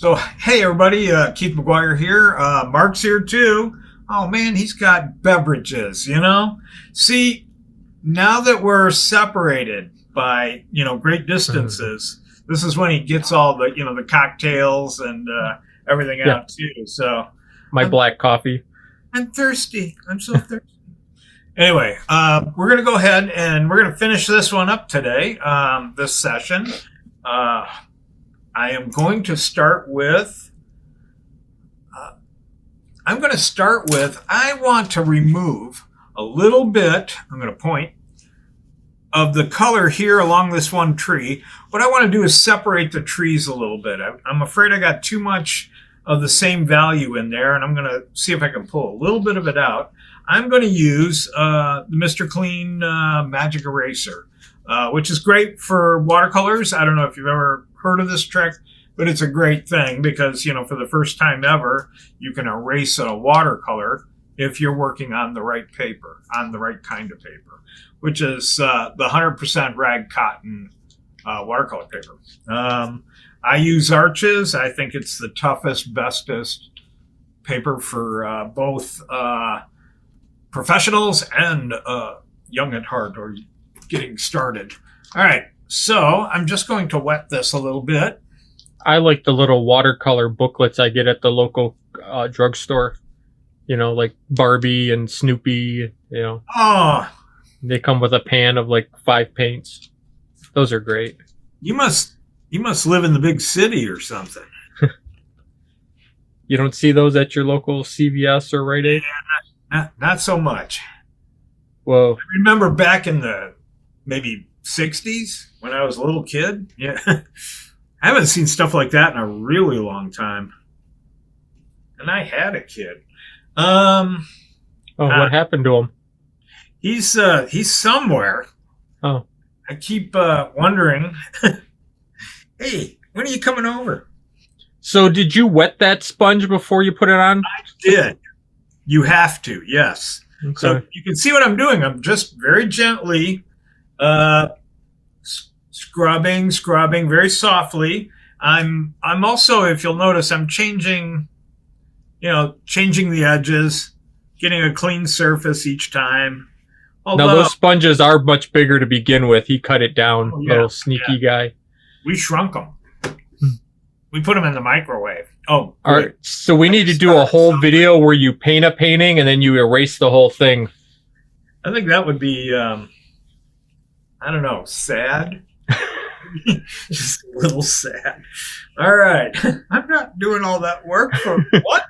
So, hey everybody, Keith McGuire here. Mark's here too. Oh man, he's got beverages, See, now that we're separated by, great distances, this is when he gets all the, the cocktails and everything out too. So, my black coffee. I'm thirsty. I'm so thirsty. Anyway, we're going to go ahead and we're going to finish this one up today, this session. I am going to start with, I want to remove a little bit, I'm going to point, of the color here along this one tree. What I want to do is separate the trees a little bit. I'm afraid I got too much of the same value in there, and I'm going to see if I can pull a little bit of it out. I'm going to use the Mr. Clean Magic Eraser, which is great for watercolors. I don't know if you've ever heard of this trick, but it's a great thing because, for the first time ever, you can erase a watercolor if you're working on the right paper, on the right kind of paper, which is the 100% rag cotton watercolor paper. I use Arches. I think it's the toughest, bestest paper for both professionals and young at heart or getting started. All right, so I'm just going to wet this a little bit. I like the little watercolor booklets I get at the local drugstore. Like Barbie and Snoopy, Oh, They come with a pan of like 5 paints. Those are great. You must live in the big city or something. You don't see those at your local CVS or Rite Aid? Yeah, not so much. Whoa. I remember back in the maybe 60s when I was a little kid. Yeah. I haven't seen stuff like that in a really long time. And I had a kid. What happened to him? He's somewhere. Oh. I keep wondering, hey, when are you coming over? So did you wet that sponge before you put it on? I did. You have to, yes. Okay. So you can see what I'm doing. I'm just very gently scrubbing very softly. I'm also, if you'll notice, I'm changing the edges, getting a clean surface each time. Although, now those sponges are much bigger to begin with. He cut it down, little sneaky guy. We shrunk them. We put them in the microwave. Oh, all right. So we need to do a whole video where you paint a painting and then you erase the whole thing. I think that would be, I don't know, sad. Just a little sad. All right. I'm not doing all that work for what?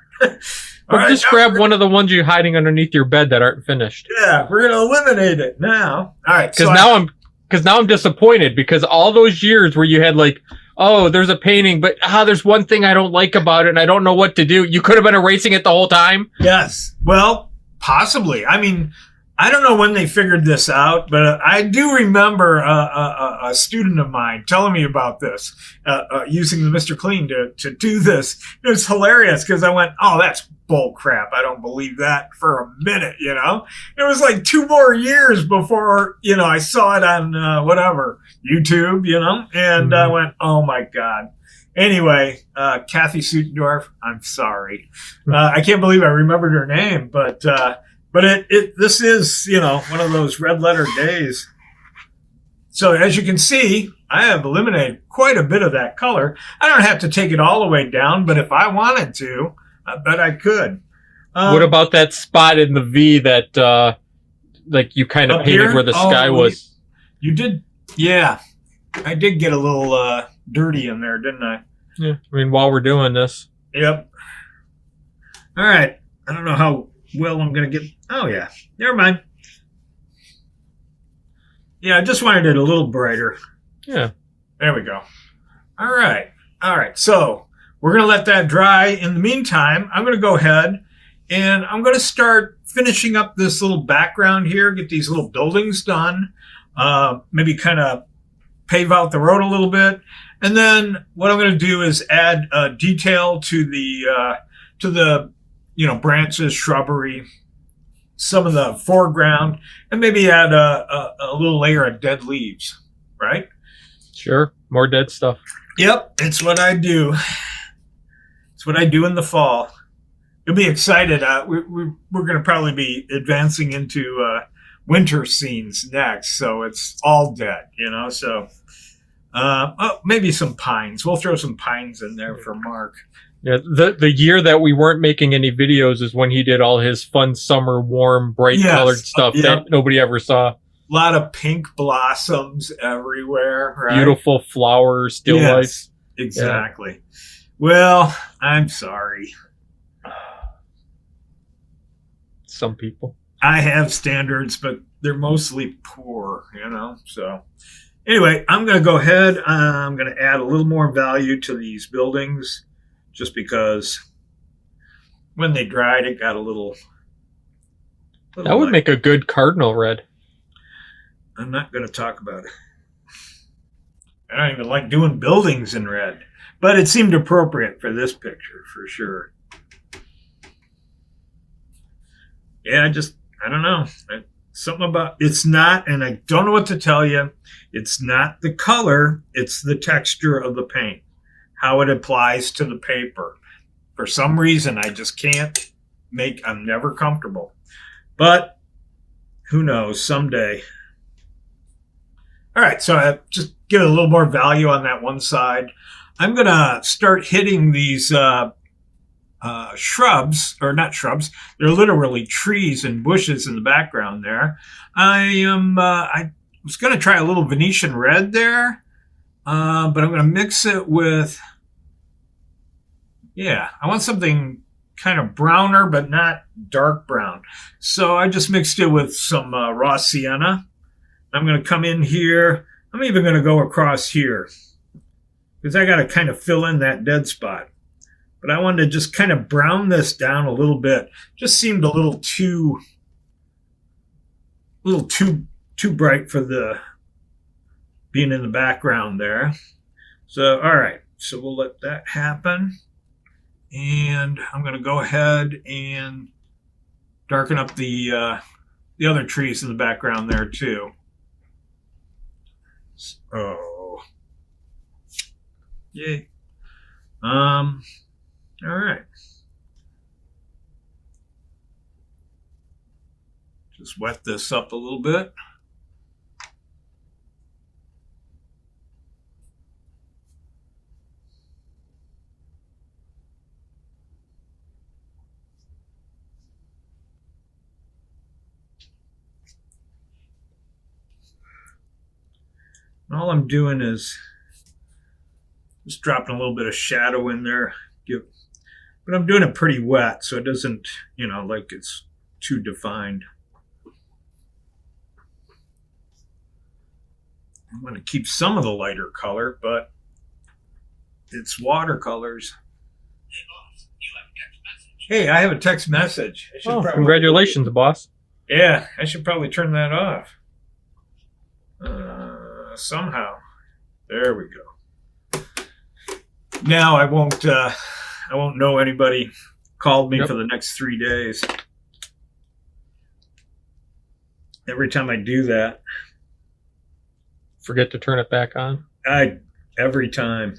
Or just grab one of the ones you're hiding underneath your bed that aren't finished. Yeah, we're gonna eliminate it now. All right. Because now I'm disappointed because all those years where you had like, oh, there's a painting, but there's one thing I don't like about it and I don't know what to do. You could have been erasing it the whole time. Yes. Well, possibly. I mean, I don't know when they figured this out, but I do remember a student of mine telling me about this, using the Mr. Clean to do this. It was hilarious because I went, oh, that's bull crap. I don't believe that for a minute, It was like 2 more years before, I saw it on YouTube, and I went, oh my God. Anyway, Kathy Sutendorf, I'm sorry. I can't believe I remembered her name, but this is, one of those red letter days. So as you can see, I have eliminated quite a bit of that color. I don't have to take it all the way down, but if I wanted to, I bet I could. What about that spot in the V that, like you kind of painted here? Where the sky was? You did. Yeah. I did get a little dirty in there, didn't I? Yeah. I mean, while we're doing this. Yep. All right. I don't know how well I'm going to get. Oh, yeah. Never mind. Yeah, I just wanted it a little brighter. Yeah. There we go. All right. So we're going to let that dry. In the meantime, I'm going to go ahead and I'm going to start finishing up this little background here, get these little buildings done, maybe kind of pave out the road a little bit. And then what I'm going to do is add detail to the branches, shrubbery, some of the foreground, and maybe add a little layer of dead leaves, right? Sure. More dead stuff. Yep, it's what I do. It's what I do in the fall. You'll be excited. We're going to probably be advancing into winter scenes next, so it's all dead, you know. So maybe some pines. We'll throw some pines in there for Mark. Yeah, the year that we weren't making any videos is when he did all his fun summer, warm, bright colored stuff that nobody ever saw. A lot of pink blossoms everywhere, right? Beautiful flowers, still life. Exactly. Yeah. Well, I'm sorry. Some people. I have standards, but they're mostly poor, you know. So anyway, I'm going to go ahead. I'm going to add a little more value to these buildings just because when they dried, it got a little that would make a good cardinal red. I'm not going to talk about it. I don't even like doing buildings in red, but it seemed appropriate for this picture for sure. Yeah, I don't know. Something about it's not, and I don't know what to tell you. It's not the color, it's the texture of the paint, how it applies to the paper. For some reason, I just can't I'm never comfortable. But who knows, someday. All right, so I just get a little more value on that one side. I'm going to start hitting these shrubs, or not shrubs, they're literally trees and bushes in the background there. I was going to try a little Venetian red there, but I'm going to mix it with, I want something kind of browner, but not dark brown. So I just mixed it with some raw sienna. I'm going to come in here. I'm even going to go across here because I got to kind of fill in that dead spot. But I wanted to just kind of brown this down a little bit. Just seemed a little too bright for the being in the background there. So, all right. So we'll let that happen. And I'm going to go ahead and darken up the other trees in the background there too. Oh. Yay. All right. Just wet this up a little bit. And all I'm doing is just dropping a little bit of shadow in there. But I'm doing it pretty wet, so it doesn't, like it's too defined. I'm going to keep some of the lighter color, but it's watercolors. Hey, I have a text message. Congratulations, boss. Yeah, I should probably turn that off. Somehow. There we go. Now I won't know anybody called me for the next 3 days. Every time I do that. Forget to turn it back on? Every time.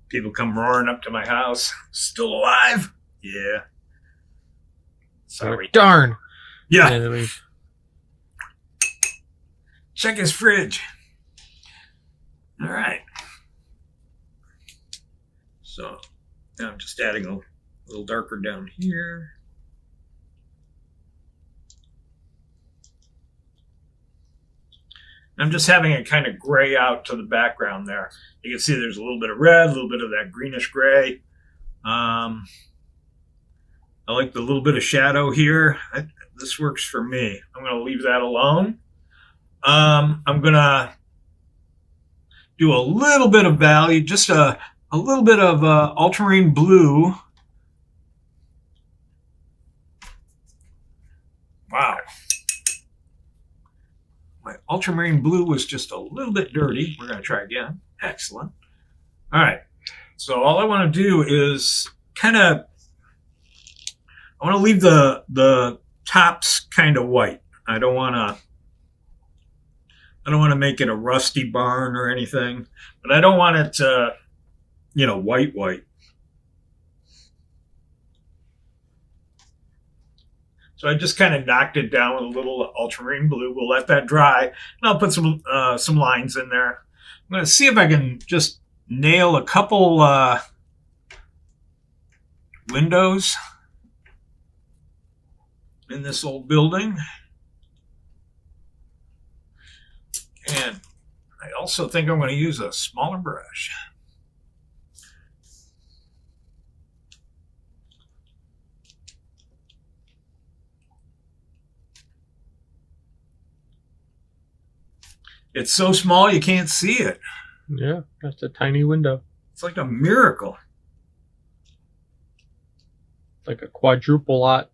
People come roaring up to my house. Still alive? Yeah. Sorry. Darn. Yeah. Check his fridge. All right. So now I'm just adding a little darker down here. I'm just having it kind of gray out to the background there. You can see there's a little bit of red, a little bit of that greenish gray. I like the little bit of shadow here. This works for me. I'm going to leave that alone. I'm going to do a little bit of value, just a little bit of ultramarine blue. Wow. My ultramarine blue was just a little bit dirty. We're going to try again. Excellent. All right. So all I want to do is I want to leave the tops kind of white. I don't want to make it a rusty barn or anything, but I don't want it to white, white. So I just kind of knocked it down with a little ultramarine blue. We'll let that dry, and I'll put some lines in there. I'm going to see if I can just nail a couple windows in this old building. And I also think I'm going to use a smaller brush. It's so small you can't see it. Yeah, that's a tiny window. It's like a miracle. It's like a quadruple lot.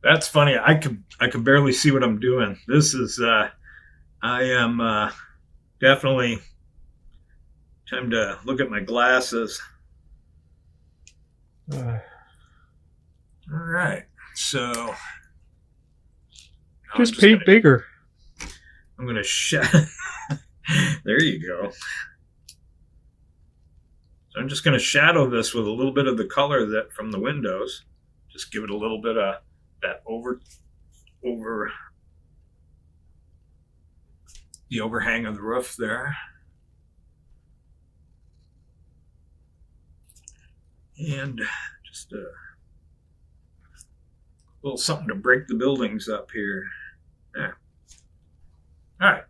That's funny. I can barely see what I'm doing. This is I am definitely time to look at my glasses. All right. So just paint bigger. I'm going to shadow. There you go. So I'm just going to shadow this with a little bit of the color that from the windows. Just give it a little bit of that over the overhang of the roof there. And just a little something to break the buildings up here. There. All right.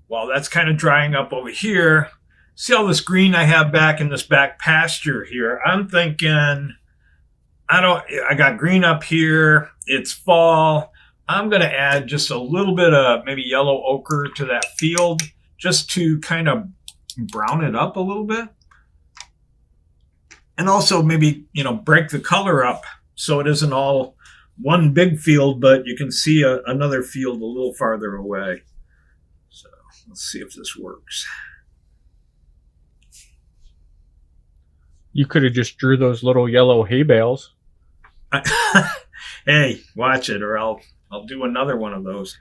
While that's kind of drying up over here, see all this green I have back in this back pasture here? I'm thinking, I got green up here. It's fall. I'm going to add just a little bit of maybe yellow ochre to that field just to kind of brown it up a little bit. And also maybe, break the color up so it isn't all one big field, but you can see another field a little farther away. So let's see if this works. You could have just drew those little yellow hay bales. Hey, watch it, or I'll do another one of those.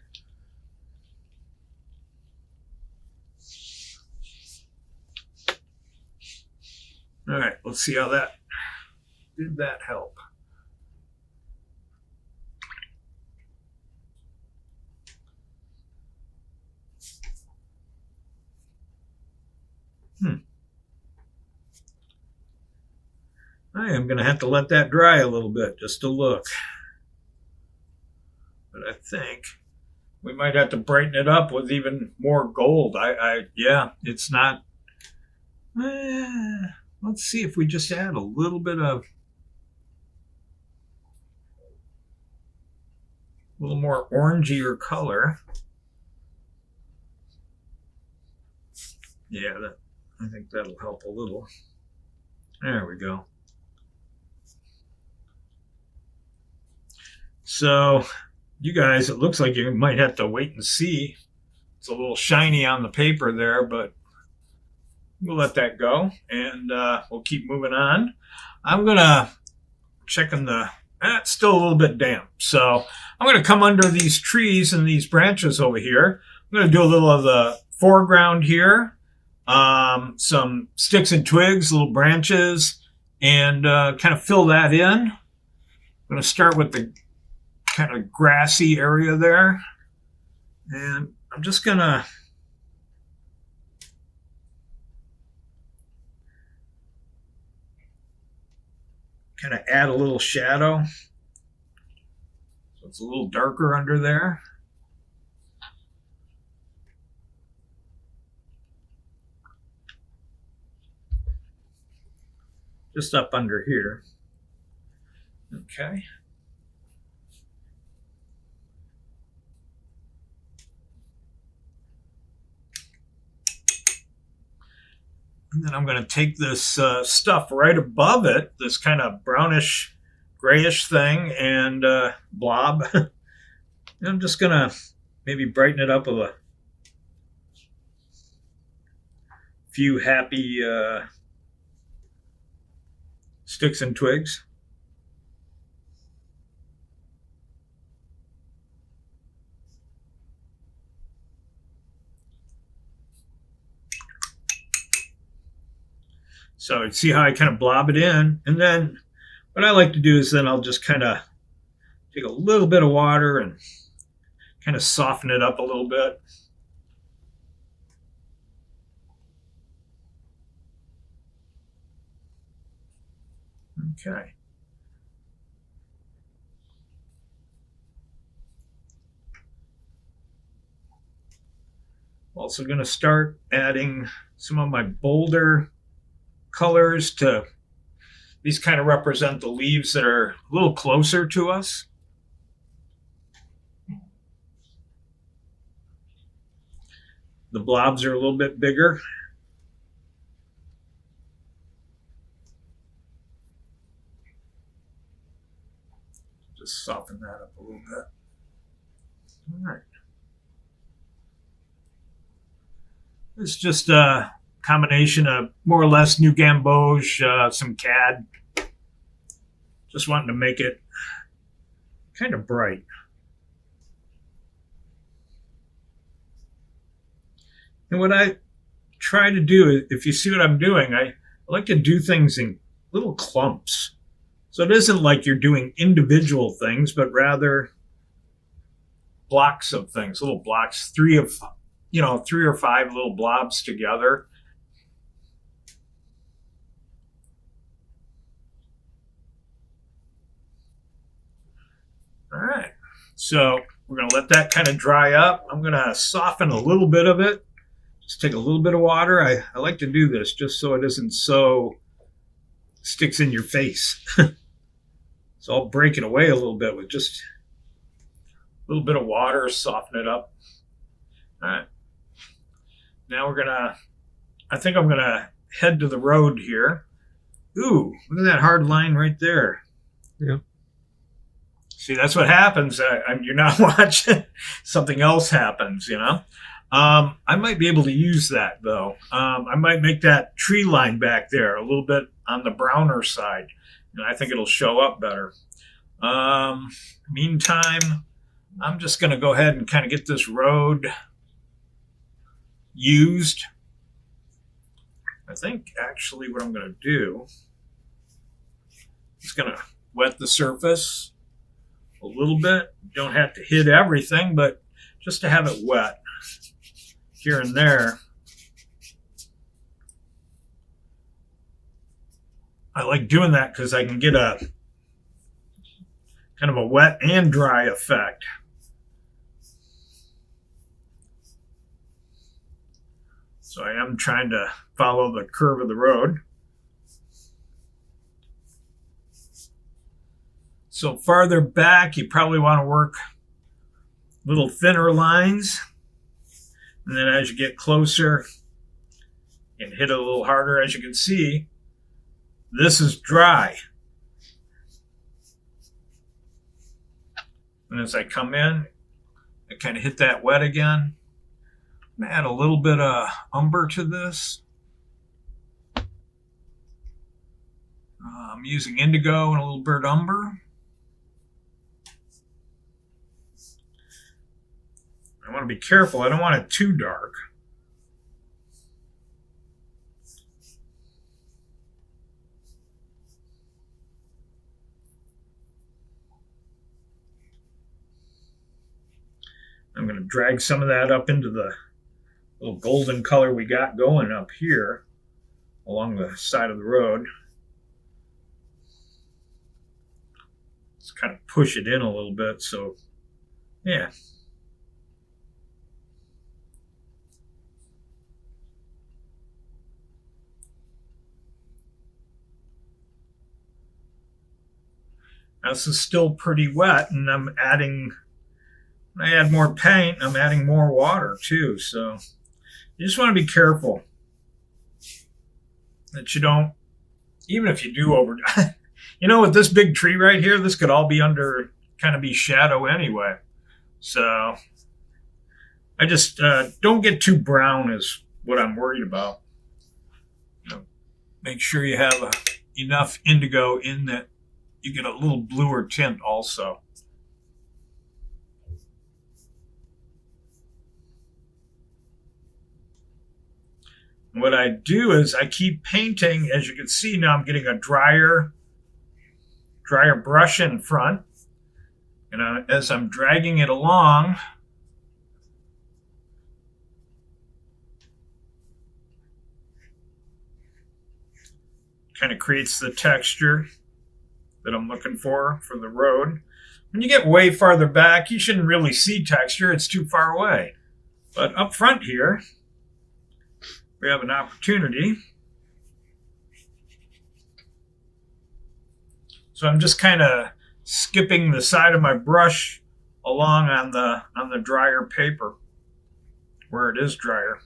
All right, let's see how that did that help. I am going to have to let that dry a little bit just to look. But I think we might have to brighten it up with even more gold. Yeah, it's not. Let's see if we just add a little bit of, a little more orangier color. Yeah, I think that'll help a little. There we go. So, you guys, it looks like you might have to wait and see. It's a little shiny on the paper there, but we'll let that go, and we'll keep moving on. I'm going to check in it's still a little bit damp. So I'm going to come under these trees and these branches over here. I'm going to do a little of the foreground here, some sticks and twigs, little branches, and kind of fill that in. I'm going to start with the kind of grassy area there. And I'm just going to kind of add a little shadow. So it's a little darker under there. Just up under here. Okay. And then I'm going to take this stuff right above it, this kind of brownish, grayish thing, and blob. And I'm just going to maybe brighten it up with a few happy sticks and twigs. So see how I kind of blob it in, and then what I like to do is then I'll just kind of take a little bit of water and kind of soften it up a little bit. Okay. Also going to start adding some of my bolder colors to these kind of represent the leaves that are a little closer to us. The blobs are a little bit bigger. Just soften that up a little bit. All right. It's just a combination of more or less New Gamboge, some CAD. Just wanting to make it kind of bright. And what I try to do, if you see what I'm doing, I like to do things in little clumps. So it isn't like you're doing individual things, but rather blocks of things, little blocks, three or five little blobs together. All right, so we're going to let that kind of dry up. I'm going to soften a little bit of it. Just take a little bit of water. I like to do this just so it isn't so sticks in your face. So I'll break it away a little bit with just a little bit of water, soften it up. All right. Now I think I'm gonna head to the road here. Ooh, look at that hard line right there. Yeah. See, that's what happens. You're not watching. Something else happens, you know. I might be able to use that though. I might make that tree line back there a little bit on the browner side, and I think it'll show up better. Meantime, I'm just going to go ahead and kind of get this road used. I think actually what I'm going to do is going to wet the surface a little bit. You don't have to hit everything, but just to have it wet here and there. I like doing that because I can get a kind of a wet and dry effect. So I am trying to follow the curve of the road. So farther back, you probably want to work little thinner lines. And then as you get closer, you can hit it a little harder. As you can see, this is dry. And as I come in, I kind of hit that wet again. I'm gonna add a little bit of umber to this. I'm using indigo and a little bit umber. I want to be careful. I don't want it too dark. I'm going to drag some of that up into the little golden color we got going up here along the side of the road. Just kind of push it in a little bit. So, yeah. Now, this is still pretty wet, and I'm adding, when I add more paint, I'm adding more water too. So you just want to be careful that you don't, even if you do over, you know, with this big tree right here, this could all be under, kind of be shadow anyway. So I just don't get too brown is what I'm worried about. You know, make sure you have enough indigo in that you get a little bluer tint also. What I do is I keep painting. As you can see now, I'm getting a drier brush in front. And as I'm dragging it along, kind of creates the texture that I'm looking for the road. When you get way farther back, you shouldn't really see texture. It's too far away. But up front here, we have an opportunity. So I'm just kind of skipping the side of my brush along on the drier paper where it is drier.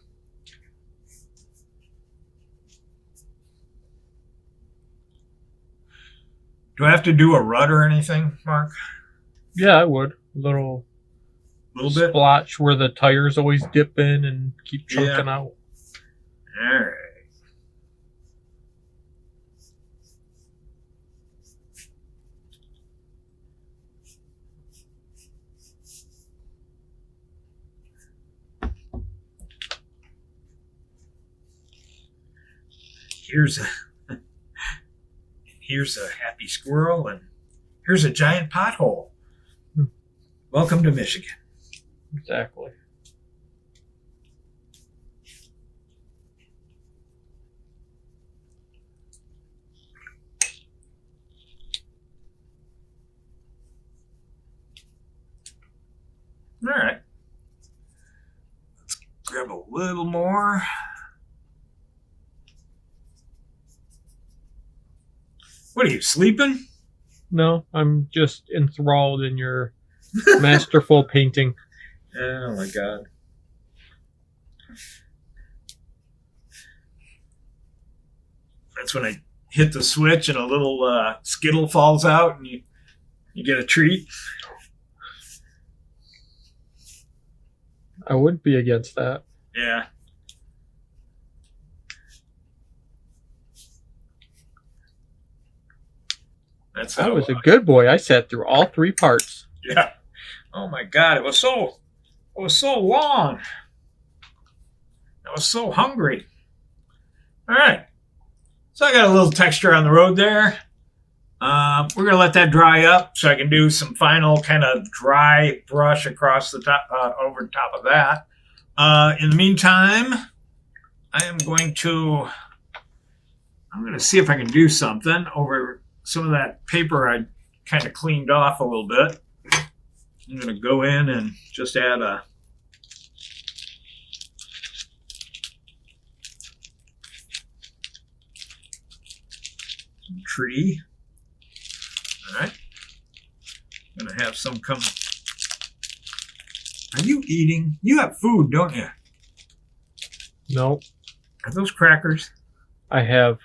Do I have to do a rut or anything, Mark? Yeah, I would. A little bit? splotch where the tires always dip in and keep chunking out. All right. Here's a happy squirrel, and here's a giant pothole. Welcome to Michigan. Exactly. All right. Let's grab a little more. What are you, sleeping? No, I'm just enthralled in your masterful painting. Oh my God. That's when I hit the switch and a little Skittle falls out and you get a treat. I would be against that. Yeah. I was a good boy. I sat through all 3 parts. Yeah. Oh my God, it was so long. I was so hungry. All right. So I got a little texture on the road there. We're gonna let that dry up so I can do some final kind of dry brush across the top, over the top of that. In the meantime, I'm going to see if I can do something over some of that paper I kind of cleaned off a little bit. I'm going to go in and just add a tree. All right. I'm going to have some come. Are you eating? You have food, don't you? No. Are those crackers? I have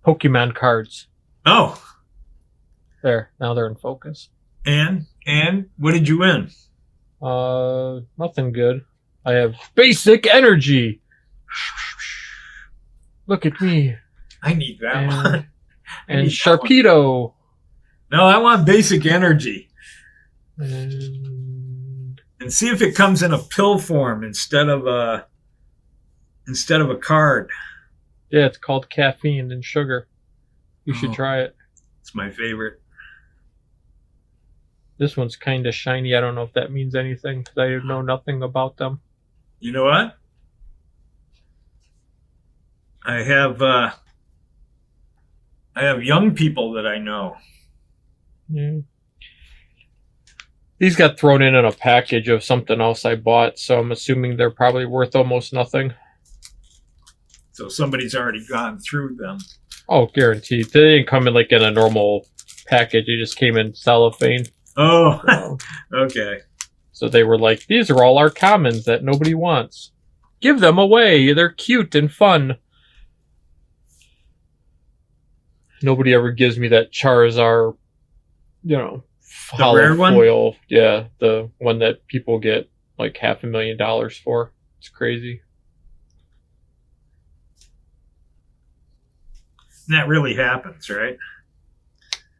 Pokemon cards. Oh. There. Now they're in focus. And what did you win? Nothing good. I have basic energy. Look at me. I need that one. And Sharpedo. No, I want basic energy. And see if it comes in a pill form instead of a card. Yeah, it's called caffeine and sugar. You should try it. It's my favorite. This one's kind of shiny. I don't know if that means anything because I know nothing about them. You know what? I have young people that I know. Yeah. These got thrown in a package of something else I bought, so I'm assuming they're probably worth almost nothing. So somebody's already gone through them. Oh, guaranteed. They didn't come in like in a normal package. It just came in cellophane. Oh, So, okay. so they were like, these are all our commons that nobody wants. Give them away. They're cute and fun. Nobody ever gives me that Charizard, The rare one? foil. Yeah, the one that people get like $500,000 for. It's crazy. And that really happens, right?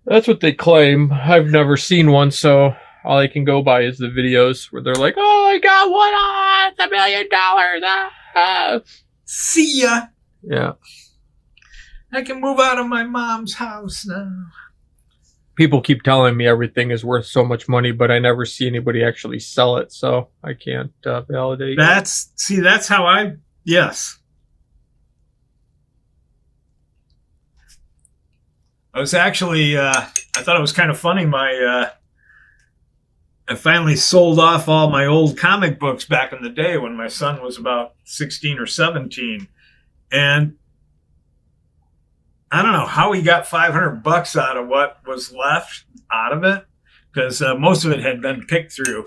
That's what they claim. I've never seen one, so all I can go by is the videos where they're like, "Oh, I got one! It's $1 million!" See ya. Yeah. I can move out of my mom's house now. People keep telling me everything is worth so much money, but I never see anybody actually sell it, so I can't validate. That's how yes. I was actually, I thought it was kind of funny. I finally sold off all my old comic books back in the day when my son was about 16 or 17. And I don't know how he got $500 out of what was left out of it, because most of it had been picked through.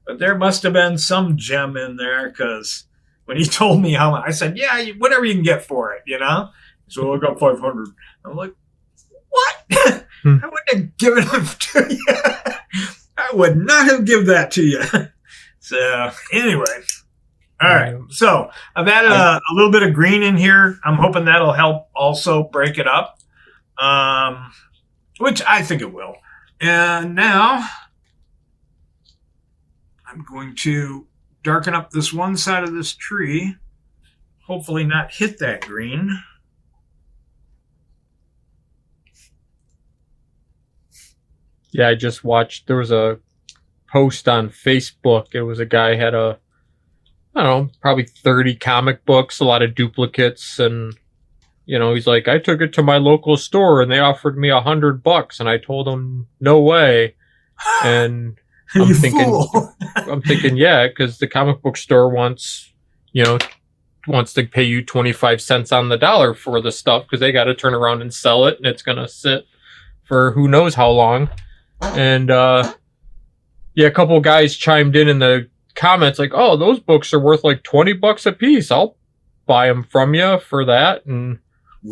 But there must have been some gem in there, because when he told me how much, I said, yeah, whatever you can get for it, So I got 500. I'm like, what? I wouldn't have given it to you. I would not have given that to you. So anyway. All right, so I've added a little bit of green in here. I'm hoping that'll help also break it up, which I think it will. And now I'm going to darken up this one side of this tree, hopefully not hit that green. Yeah, I just watched, there was a post on Facebook. It was a guy had I don't know, probably 30 comic books, a lot of duplicates, and he's like, I took it to my local store and they offered me $100, and I told them no way. And I'm thinking, yeah, because the comic book store wants to pay you 25 cents on the dollar for the stuff, because they got to turn around and sell it, and it's gonna sit for who knows how long. And a couple of guys chimed in the comments like, oh, those books are worth like $20 a piece. I'll buy them from you for that. And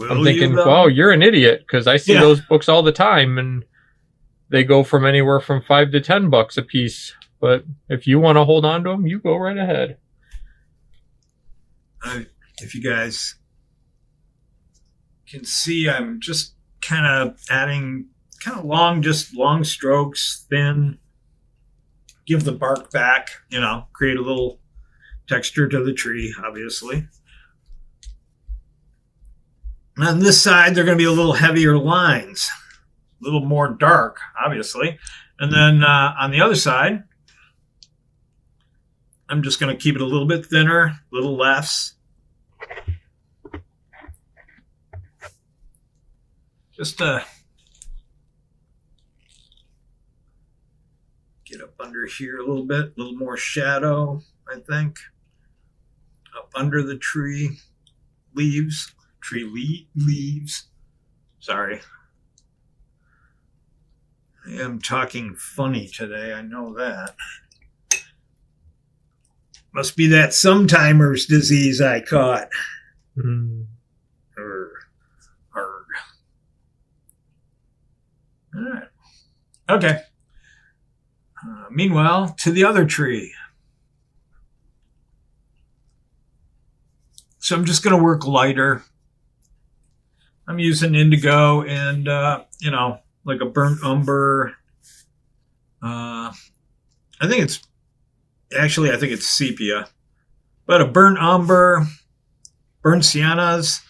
I'm thinking, wow, you're an idiot, because I see those books all the time, and they go from anywhere from $5 to $10 a piece. But if you want to hold on to them, you go right ahead. If you guys can see, I'm just kind of adding kind of long strokes, thin. Give the bark back, create a little texture to the tree, obviously. And on this side, they're going to be a little heavier lines, a little more dark, obviously. And then on the other side, I'm just going to keep it a little bit thinner, little lefts. Just get up under here a little bit, a little more shadow, I think. Up under the tree leaves. Sorry. I am talking funny today, I know that. Must be that sometimers disease I caught. Arg. All right. Okay. Meanwhile, to the other tree. So I'm just going to work lighter. I'm using indigo and, like a burnt umber. I think it's sepia. But a burnt umber, burnt siennas,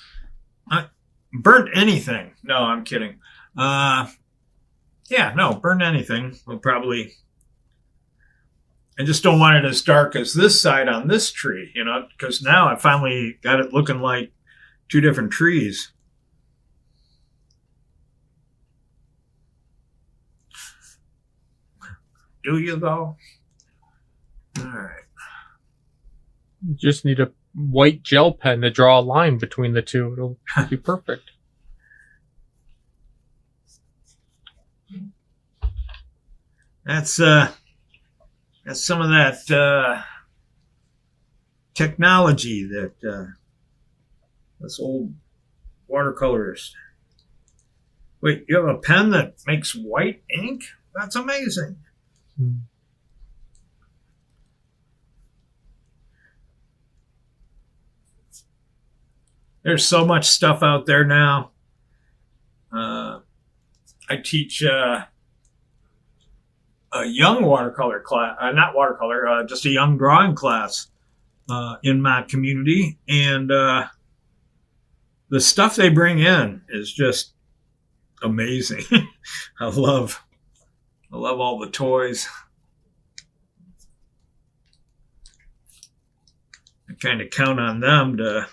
burnt anything. No, I'm kidding. Burnt anything. We'll probably... I just don't want it as dark as this side on this tree, because now I finally got it looking like two different trees. Do you, though? All right. You just need a white gel pen to draw a line between the two. It'll be perfect. That's some of that technology that this old watercolorist. Wait, you have a pen that makes white ink? That's amazing. There's so much stuff out there now. I teach a young watercolor class, not watercolor, just a young drawing class. in my community, and the stuff they bring in is just amazing. I love all the toys. I kind of count on them to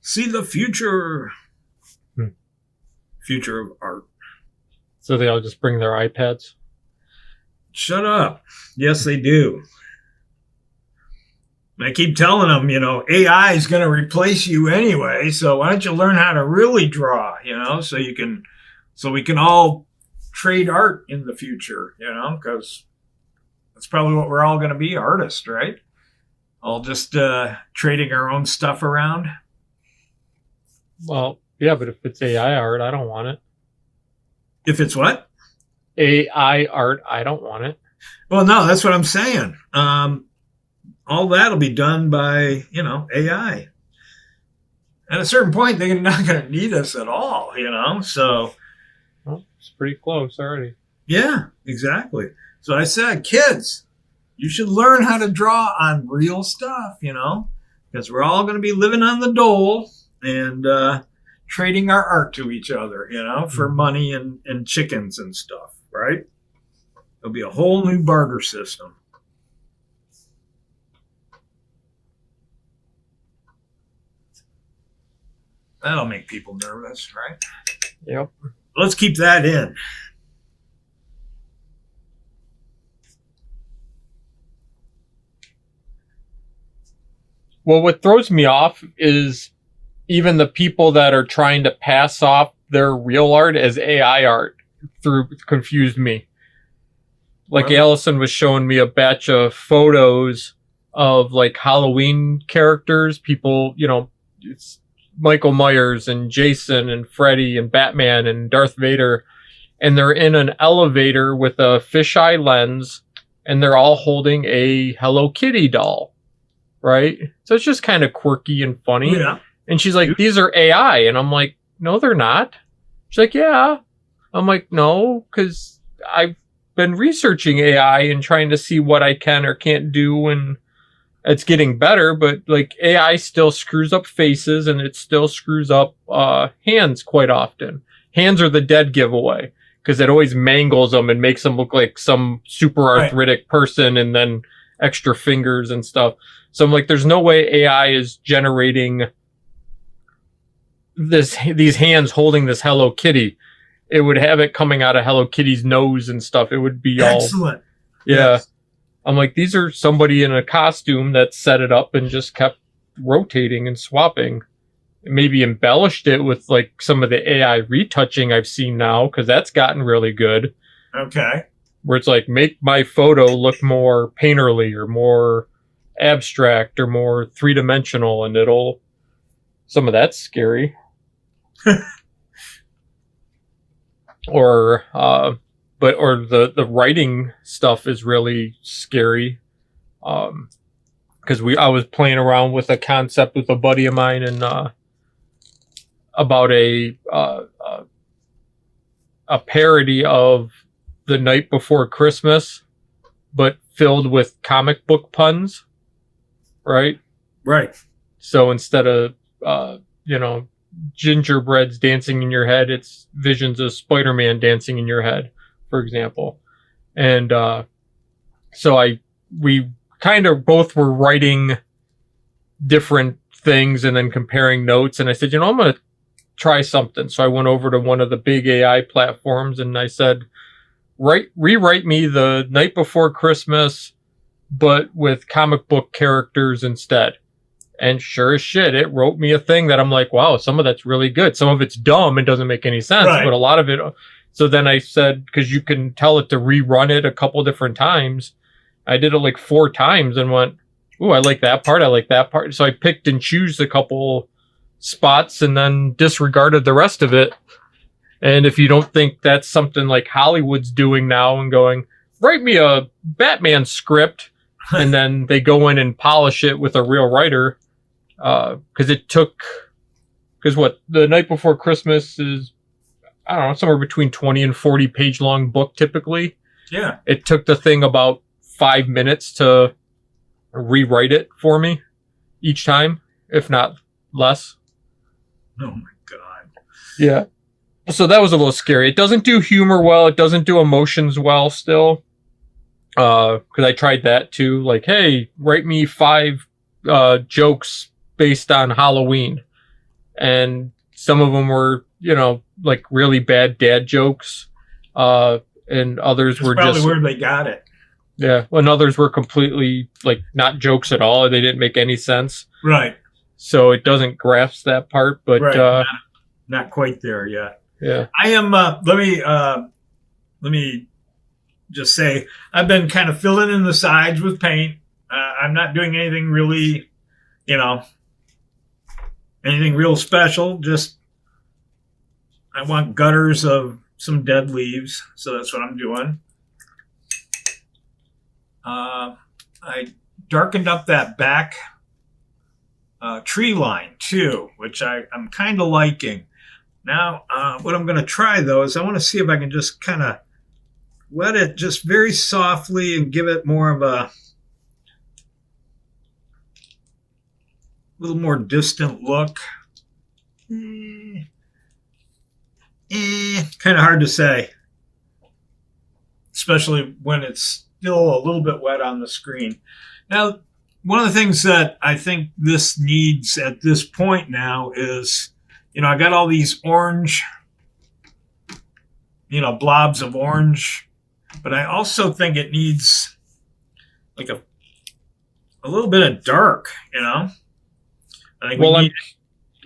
see the future of art. So they all just bring their iPads? Shut up. Yes, they do. I keep telling them, AI is going to replace you anyway. So why don't you learn how to really draw, so we can all trade art in the future, because that's probably what we're all going to be, artists, right? All just trading our own stuff around. Well, yeah, but if it's AI art, I don't want it. If it's what? AI art, I don't want it. Well, no, that's what I'm saying. All that'll be done by, AI. At a certain point, they're not going to need us at all, so. Well, it's pretty close already. Yeah, exactly. So I said, kids, you should learn how to draw on real stuff, because we're all going to be living on the dole and trading our art to each other, for money and chickens and stuff, right? There'll be a whole new barter system. That'll make people nervous, right? Yep. Let's keep that in. Well, what throws me off is even the people that are trying to pass off their real art as AI art confused me. Like Allison was showing me a batch of photos of like Halloween characters, people, it's Michael Myers and Jason and Freddy and Batman and Darth Vader, and they're in an elevator with a fisheye lens, and they're all holding a Hello Kitty doll, right? So it's just kind of quirky and funny. Yeah. And she's like, these are AI. And I'm like, no, they're not. She's like, yeah. I'm like, no, because I've been researching AI and trying to see what I can or can't do, and it's getting better, but like AI still screws up faces, and it still screws up hands quite often. Hands are the dead giveaway because it always mangles them and makes them look like some super arthritic person, and then extra fingers and stuff. So I'm like, there's no way AI is generating these hands holding this Hello Kitty. It would have it coming out of Hello Kitty's nose and stuff. It would be excellent. Yeah. Yes. I'm like, these are somebody in a costume that set it up and just kept rotating and swapping. Maybe embellished it with like some of the AI retouching I've seen now, because that's gotten really good. Okay. Where it's like, make my photo look more painterly or more abstract or more three-dimensional, and some of that's scary. Or the writing stuff is really scary. Because I was playing around with a concept with a buddy of mine, and about a parody of The Night Before Christmas, but filled with comic book puns, right? Right. So instead of gingerbreads dancing in your head, it's visions of Spider-Man dancing in your head, for example. And so we kind of both were writing different things and then comparing notes, and I said, I'm going to try something. So I went over to one of the big AI platforms, and I said, rewrite me The Night Before Christmas, but with comic book characters instead. And sure as shit, it wrote me a thing that I'm like, wow, some of that's really good. Some of it's dumb and doesn't make any sense, but a lot of it. So then I said, because you can tell it to rerun it a couple different times. I did it like 4 times and went, ooh, I like that part. I like that part. So I picked and chose a couple spots and then disregarded the rest of it. And if you don't think that's something like Hollywood's doing now and going, write me a Batman script, and then they go in and polish it with a real writer. Because The Night Before Christmas is, I don't know, somewhere between 20 and 40 page long book typically. Yeah. It took the thing about 5 minutes to rewrite it for me each time, if not less. Oh my God. Yeah. So that was a little scary. It doesn't do humor well. It doesn't do emotions well still. Because I tried that too. Like, hey, write me 5 jokes based on Halloween. And some of them were, like really bad dad jokes. And others That's were probably just, where they got it. yeah. And others were completely like not jokes at all. They didn't make any sense. Right. So it doesn't grasp that part. But Right. Not quite there yet. yeah. I am. Let me just say I've been kind of filling in the sides with paint. I'm not doing anything really, anything real special. Just I want gutters of some dead leaves, so that's what I'm doing. I darkened up that back tree line too, which I'm kind of liking. Now, what I'm going to try though is I want to see if I can just kind of wet it just very softly and give it more of a little more distant look. Kind of hard to say, especially when it's still a little bit wet on the screen. Now, one of the things that I think this needs at this point now is, I got all these orange, blobs of orange, but I also think it needs like a little bit of dark, I think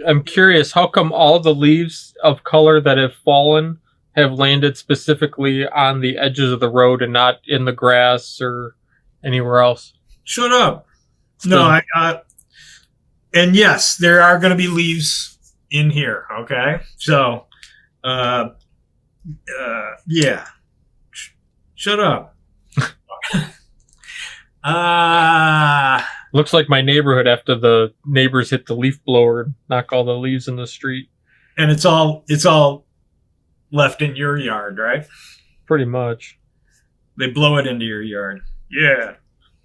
I'm curious, how come all the leaves of color that have fallen have landed specifically on the edges of the road and not in the grass or anywhere else? Shut up. No, and yes, there are going to be leaves in here. Okay. So, yeah, shut up. Looks like my neighborhood after the neighbors hit the leaf blower and knock all the leaves in the street. And it's all left in your yard, right? Pretty much. They blow it into your yard. Yeah.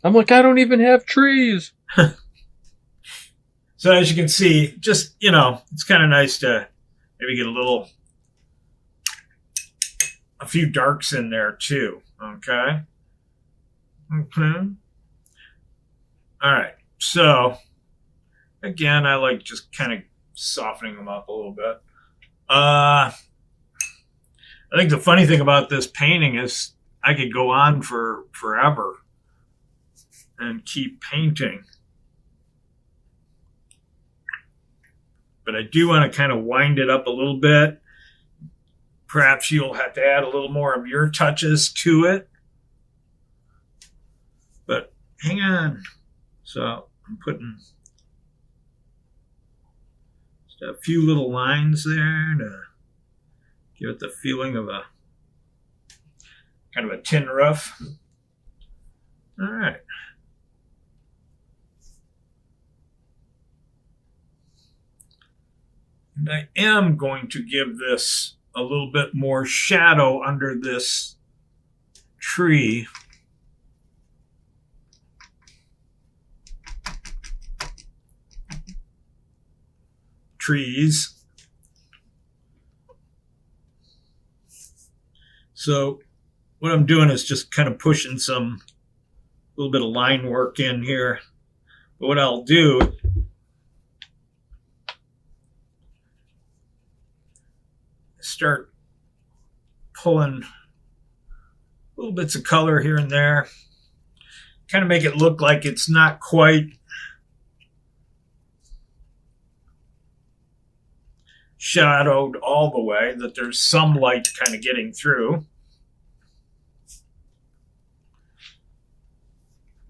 I'm like, I don't even have trees. So as you can see, just, it's kind of nice to maybe get a few darks in there too. Okay. Okay. All right. So again, I like just kind of softening them up a little bit. I think the funny thing about this painting is I could go on for forever and keep painting. But I do want to kind of wind it up a little bit. Perhaps you'll have to add a little more of your touches to it. But hang on. So I'm putting just a few little lines there to give it the feeling of a kind of a tin roof. All right. And I am going to give this a little bit more shadow under this tree. Trees. So what I'm doing is just kind of pushing a little bit of line work in here. But what I'll do is start pulling little bits of color here and there. Kind of make it look like it's not quite shadowed all the way, that there's some light kind of getting through.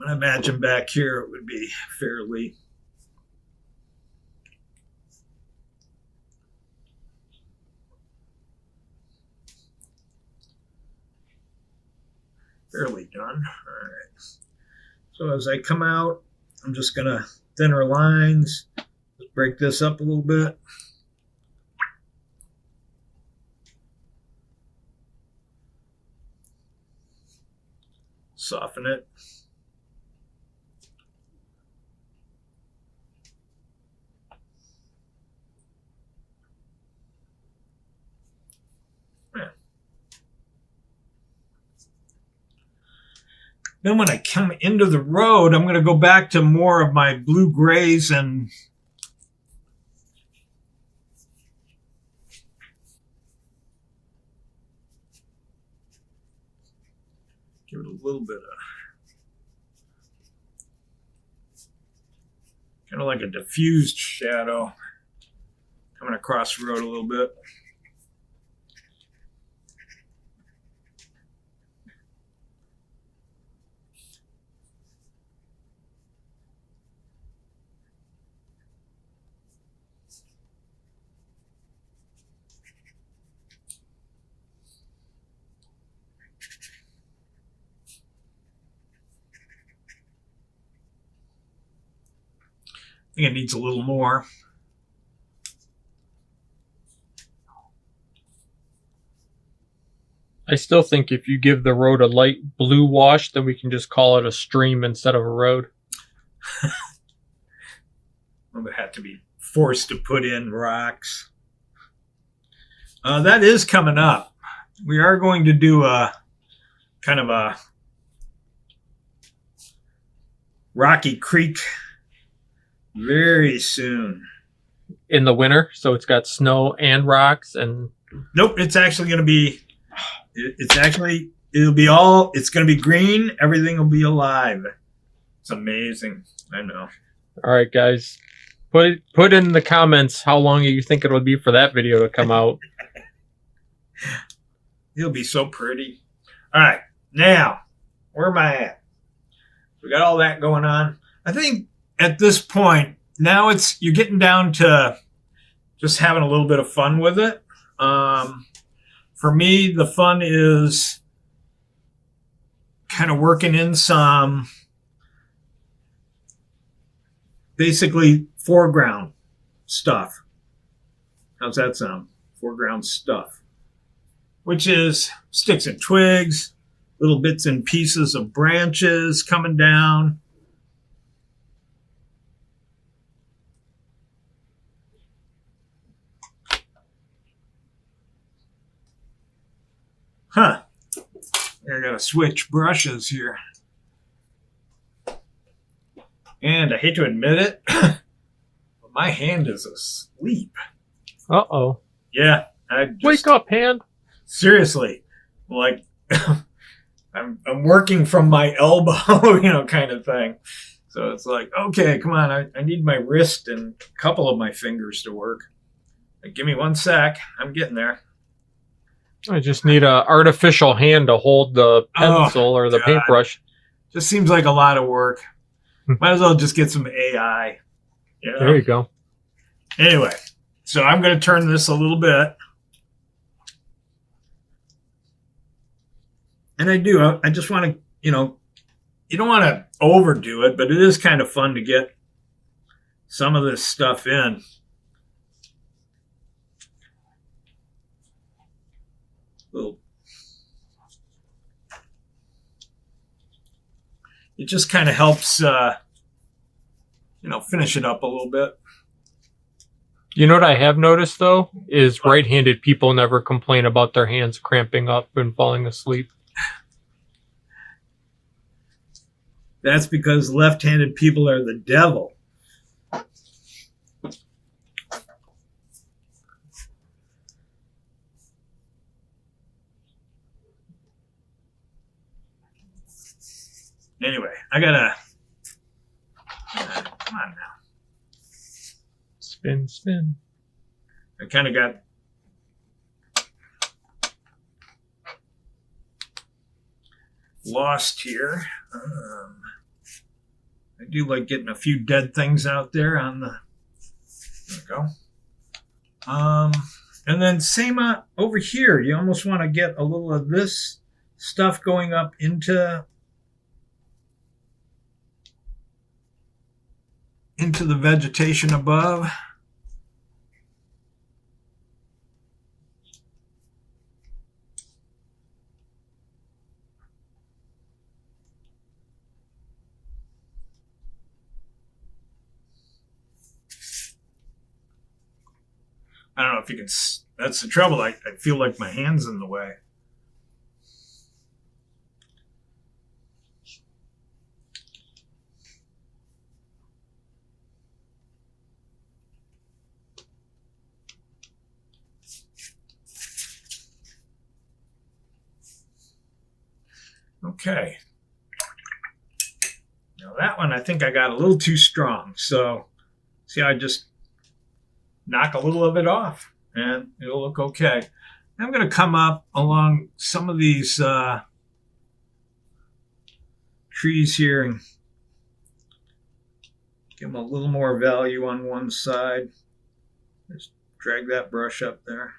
I imagine back here it would be fairly done. All right. So as I come out, I'm just going to thinner lines, just break this up a little bit. Soften it. then when I come into the road, I'm going to go back to more of my blue grays and give it a little bit of kind of like a diffused shadow coming across the road a little bit. I think it needs a little more. I still think if you give the road a light blue wash, then we can just call it a stream instead of a road. I'm going to have to be forced to put in rocks. That is coming up. We are going to do a kind of a Rocky Creek very soon. In the winter, so it's got snow and rocks and... Nope, it's actually going to be... It'll be all... It's going to be green. Everything will be alive. It's amazing. I know. All right, guys. Put in the comments how long you think it'll be for that video to come out. It'll be so pretty. All right, now, where am I at? We got all that going on. I think at this point, now you're getting down to just having a little bit of fun with it. For me, the fun is kind of working in some basically foreground stuff. How's that sound? Foreground stuff. Which is sticks and twigs, little bits and pieces of branches coming down. Huh. I gotta switch brushes here. And I hate to admit it, but my hand is asleep. Uh-oh. Yeah. Wake up, hand. Seriously. Like, I'm working from my elbow, kind of thing. So it's like, okay, come on. I need my wrist and a couple of my fingers to work. Give me 1 sec. I'm getting there. I just need an artificial hand to hold the pencil or the paintbrush. Just seems like a lot of work. Might as well just get some AI. There you go. Anyway, so I'm going to turn this a little bit. And I just want to, you don't want to overdo it, but it is kind of fun to get some of this stuff in. It just kind of helps, finish it up a little bit. You know what I have noticed, though, is right-handed people never complain about their hands cramping up and falling asleep. That's because left-handed people are the devil. Anyway, I gotta... come on now. Spin, spin. I kind of got... lost here. I do like getting a few dead things out there on the... There we go. And then same over here. You almost want to get a little of this stuff going up into the vegetation above. I don't know if you can, that's the trouble. I feel like my hand's in the way. Okay. Now that one, I think I got a little too strong. So see, I just knock a little of it off and it'll look okay. I'm going to come up along some of these trees here and give them a little more value on one side. Just drag that brush up there.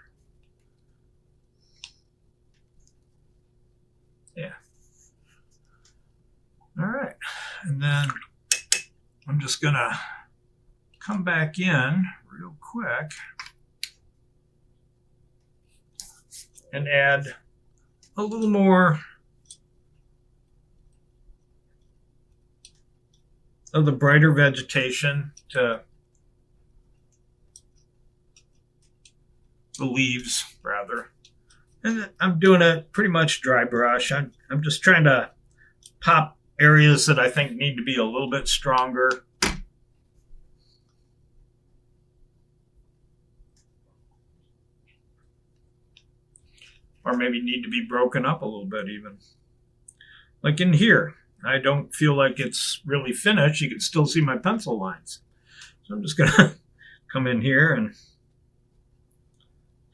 Yeah. All right. And then I'm just going to come back in real quick and add a little more of the brighter vegetation to the leaves, rather. And I'm doing a pretty much dry brush. I'm just trying to pop areas that I think need to be a little bit stronger. Or maybe need to be broken up a little bit even. Like in here, I don't feel like it's really finished. You can still see my pencil lines. So I'm just gonna come in here and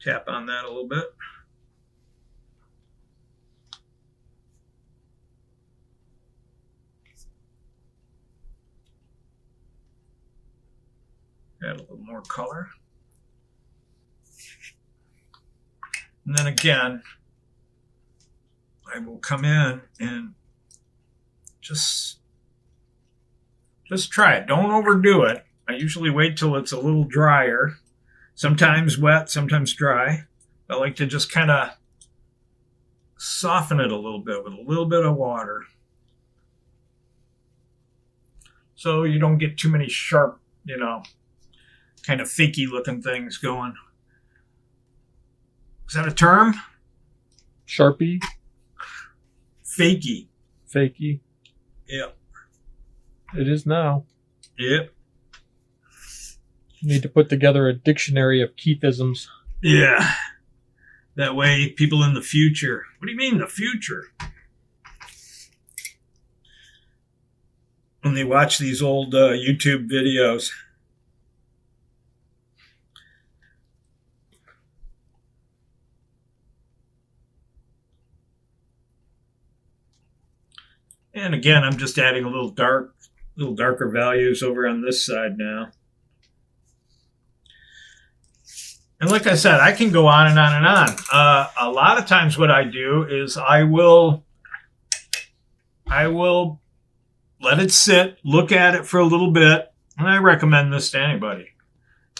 tap on that a little bit. Add a little more color. And then again, I will come in and just try it. Don't overdo it. I usually wait till it's a little drier. Sometimes wet, sometimes dry. I like to just kind of soften it a little bit with a little bit of water. So you don't get too many sharp, kind of fakey looking things going. Is that a term? Sharpie? Fakey. Fakey? Yep. It is now. Yep. You need to put together a dictionary of Keithisms. Yeah. That way, people in the future. What do you mean, the future? When they watch these old YouTube videos. And again, I'm just adding a little darker values over on this side now. And like I said, I can go on and on and on. A lot of times what I do is I will let it sit, look at it for a little bit, and I recommend this to anybody.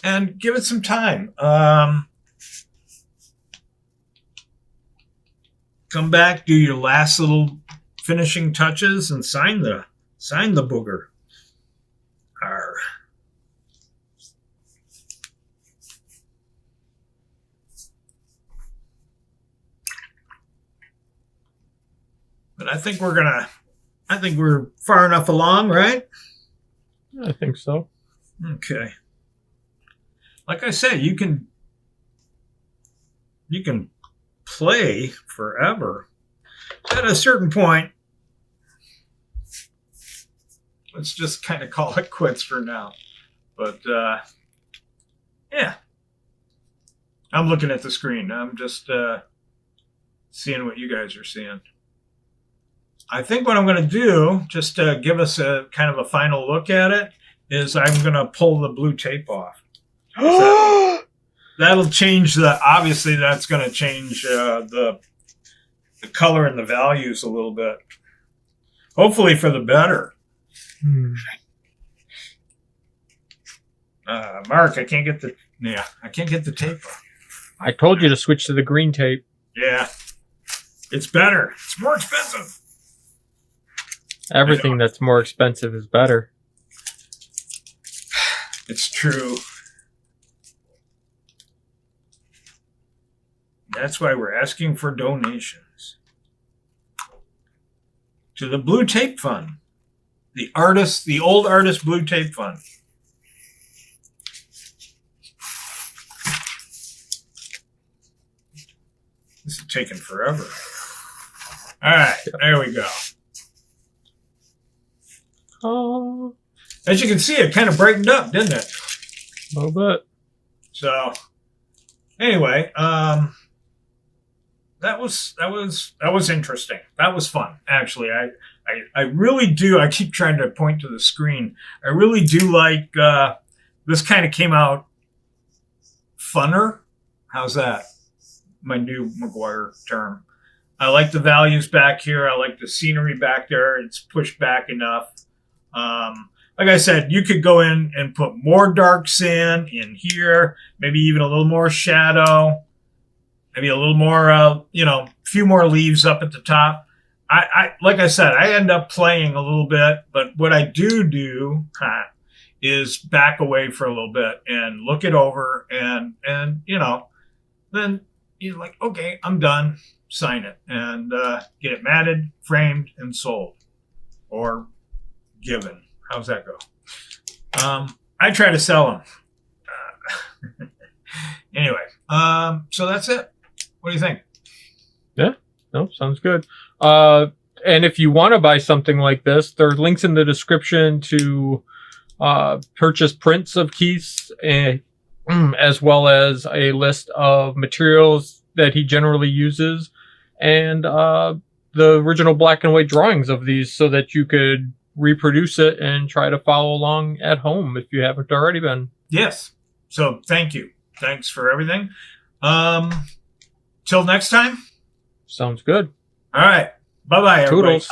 And give it some time. Come back, do your last little finishing touches, and sign the booger. Arr. But I think we're far enough along, right? I think so. Okay. Like I said, you can play forever. At a certain point, let's just kind of call it quits for now. But yeah, I'm looking at the screen. I'm just seeing what you guys are seeing. I think what I'm going to do, just to give us a kind of a final look at it, is I'm going to pull the blue tape off. That'll change obviously that's going to change the color and the values a little bit. Hopefully for the better. Mark, I can't get the tape off. I told you to switch to the green tape. Yeah. It's better. It's more expensive. Everything that's more expensive is better. It's true. That's why we're asking for donations to the Blue Tape Fund, the old artist Blue Tape Fund. This is taking forever. All right, there we go. Oh, As you can see, it kind of brightened up, didn't it? a little bit. So, anyway, that was interesting. That was fun, actually. I really do. I keep trying to point to the screen. I really do like this. Kind of came out funner. How's that? My new McGuire term. I like the values back here. I like the scenery back there. It's pushed back enough. Like I said, you could go in and put more darks in here, maybe even a little more shadow, maybe a little more, a few more leaves up at the top. Like I said, I end up playing a little bit, but what I do is back away for a little bit and look it over and then you're like, okay, I'm done. Sign it and get it matted, framed, and sold or given. How's that go? I try to sell them. Anyway, so that's it. What do you think? Yeah, no, sounds good. And if you want to buy something like this, there are links in the description to purchase prints of Keith's, as well as a list of materials that he generally uses, and the original black and white drawings of these so that you could reproduce it and try to follow along at home if you haven't already been. Yes. So thank you. Thanks for everything. Till next time. Sounds good. All right. Bye-bye, everybody. Toodles.